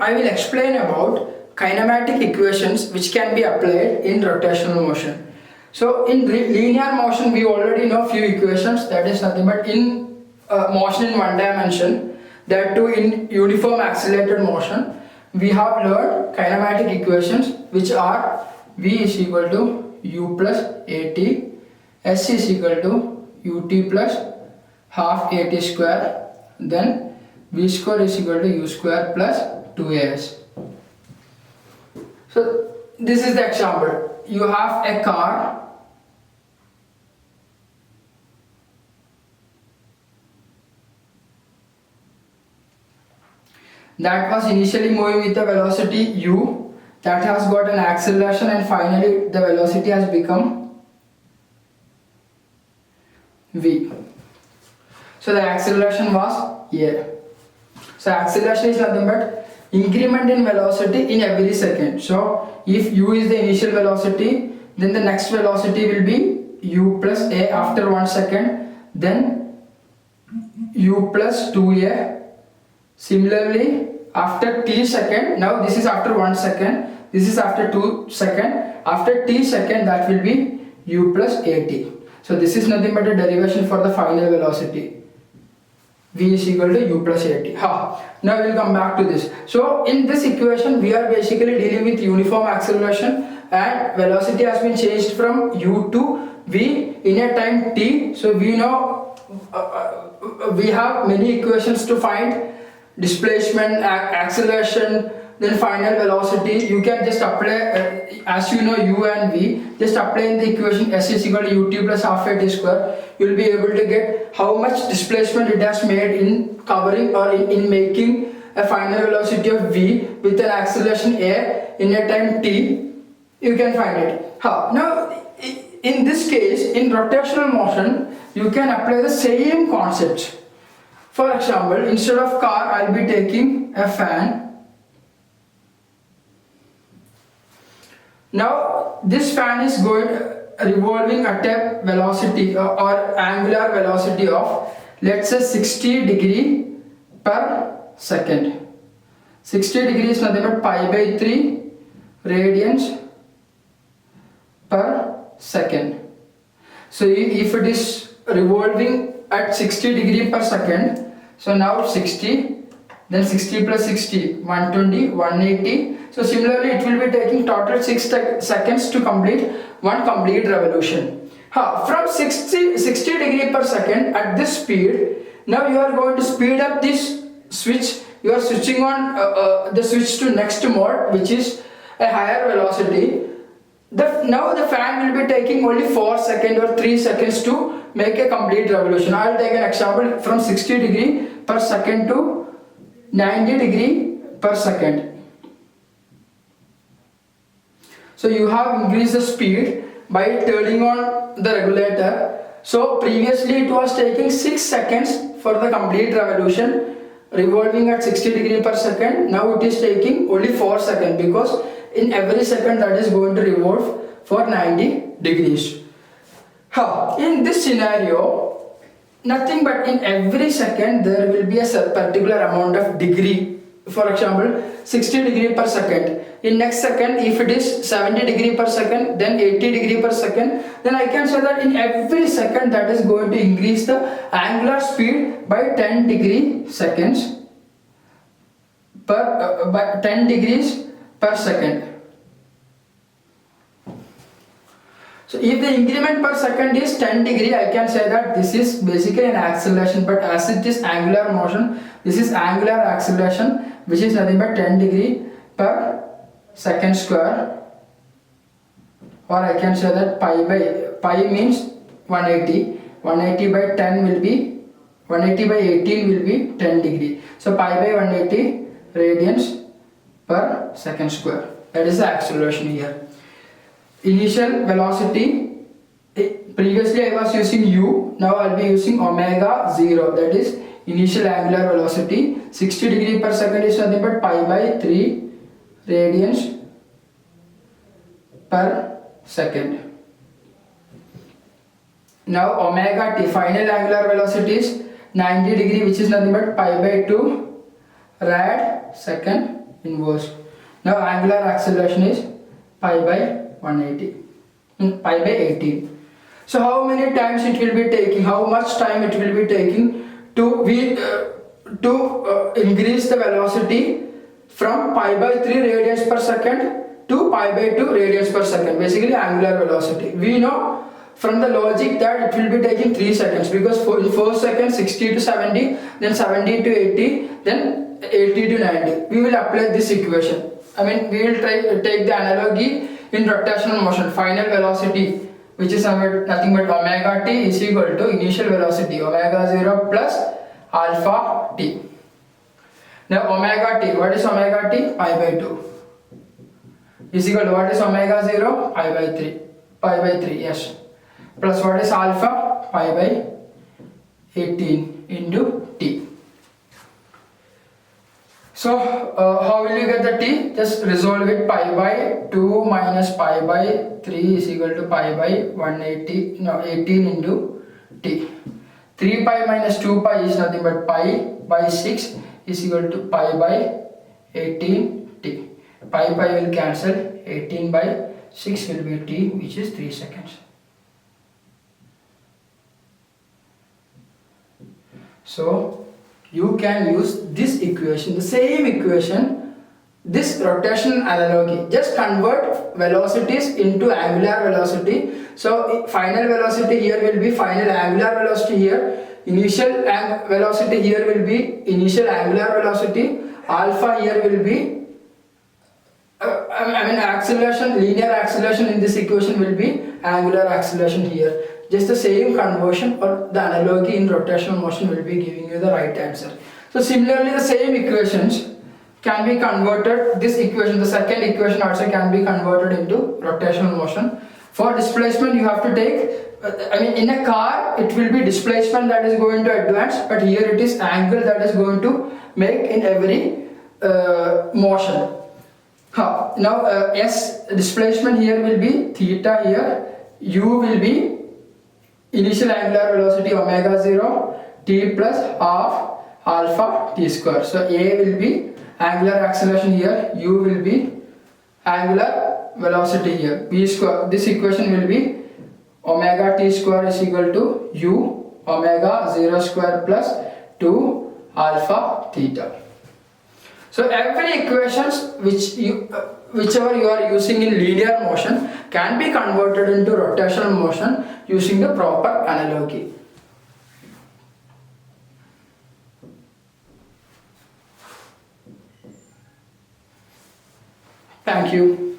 I will explain about kinematic equations which can be applied in rotational motion. So in linear motion we already know few equations, that is nothing but in motion in one dimension, that too in uniform accelerated motion, we have learned kinematic equations which are V is equal to U plus AT, S is equal to UT plus half AT square, then V square is equal to U square plus 2AS. So this is the example. You have a car that was initially moving with a velocity u, that has got an acceleration, and finally the velocity has become v. So the acceleration was a. So acceleration is nothing but increment in velocity in every second. So if u is the initial velocity, then the next velocity will be u plus a after 1 second, then u plus 2a. Similarly, after t second, now this is after 1 second, this is after 2 second, after t second that will be u plus at. So this is nothing but a derivation for the final velocity. V is equal to u plus at. Now we will come back to this. So in this equation we are basically dealing with uniform acceleration, and velocity has been changed from u to v in a time t. So we know we have many equations to find displacement, acceleration, then final velocity. You can just apply, as you know u and v, just apply in the equation s is equal to ut plus half at square. You will be able to get how much displacement it has made in covering or in making a final velocity of v with an acceleration a in a time t. You can find it. Now in this case, in rotational motion, you can apply the same concept. For example, instead of car, I will be taking a fan. Now this fan is revolving at a velocity or angular velocity of, let's say, 60 degree per second. 60 degrees is nothing but pi by 3 radians per second. So if it is revolving at 60 degree per second, so now 60, then 60 plus 60, 120, 180. So similarly it will be taking total 6 seconds to complete one complete revolution. From 60 degree per second at this speed, now you are going to speed up this switch. You are switching on the switch to next mode, which is a higher velocity. Now the fan will be taking only 4 seconds or 3 seconds to make a complete revolution. I will take an example from 60 degree per second to 90 degree per second. So you have increased the speed by turning on the regulator. So previously it was taking 6 seconds for the complete revolution, revolving at 60 degree per second. Now it is taking only 4 seconds, because in every second that is going to revolve for 90 degrees. In this scenario, nothing but in every second there will be a particular amount of degree. For example, 60 degree per second. In next second, if it is 70 degree per second, then 80 degree per second, then I can say that in every second that is going to increase the angular speed by 10 degree seconds per by 10 degrees per second. So if the increment per second is 10 degree, I can say that this is basically an acceleration, but as it is angular motion, this is angular acceleration, which is nothing but 10 degree per second square, or I can say that pi means 180 by 10 will be 180 by 18 will be 10 degree. So pi by 180 radians per second square. That is the acceleration here. Initial velocity, previously I was using u, now I will be using omega 0, that is initial angular velocity. 60 degree per second is nothing but pi by 3 radians per second. Now omega t, final angular velocity is 90 degree, which is nothing but pi by 2 rad second inverse. Now angular acceleration is pi by 180, pi by 18. So how many times it will be taking, how much time it will be taking to increase the velocity from pi by 3 radians per second to pi by 2 radians per second, basically angular velocity. We know from the logic that it will be taking 3 seconds, because in 4 seconds 60 to 70, then 70 to 80, then 80 to 90. We will apply this equation. I mean, we will take the analogy in rotational motion. Final velocity, which is nothing but omega t, is equal to initial velocity omega 0 plus alpha t. Now omega t, what is omega t? Pi by 2 is equal to, what is omega 0? Pi by 3, yes, plus what is alpha? Pi by 18 into t. So how will you get the t? Just resolve it. Pi by 2 minus pi by 3 is equal to pi by 180, no, 18 into t. 3 pi minus 2 pi is nothing but pi by 6 is equal to pi by 18 t. Pi will cancel, 18 by 6 will be t, which is 3 seconds. So you can use this equation, the same equation, this rotational analogy. Just convert velocities into angular velocity. So final velocity here will be final angular velocity here. Initial velocity here will be initial angular velocity. Alpha here will be acceleration, linear acceleration in this equation will be angular acceleration here. Just the same conversion or the analogy in rotational motion will be giving you the right answer. So similarly, the same equations can be converted, this equation, the second equation also can be converted into rotational motion. For displacement you have to take, in a car it will be displacement that is going to advance, but here it is angle that is going to make in every motion. Now S displacement here will be theta here, U will be initial angular velocity omega 0, t plus half alpha t square. So A will be angular acceleration here, U will be angular velocity here, b square. This equation will be omega t square is equal to U omega 0 square plus 2 alpha theta. So every equations whichever you are using in linear motion can be converted into rotational motion using the proper analogy. Thank you.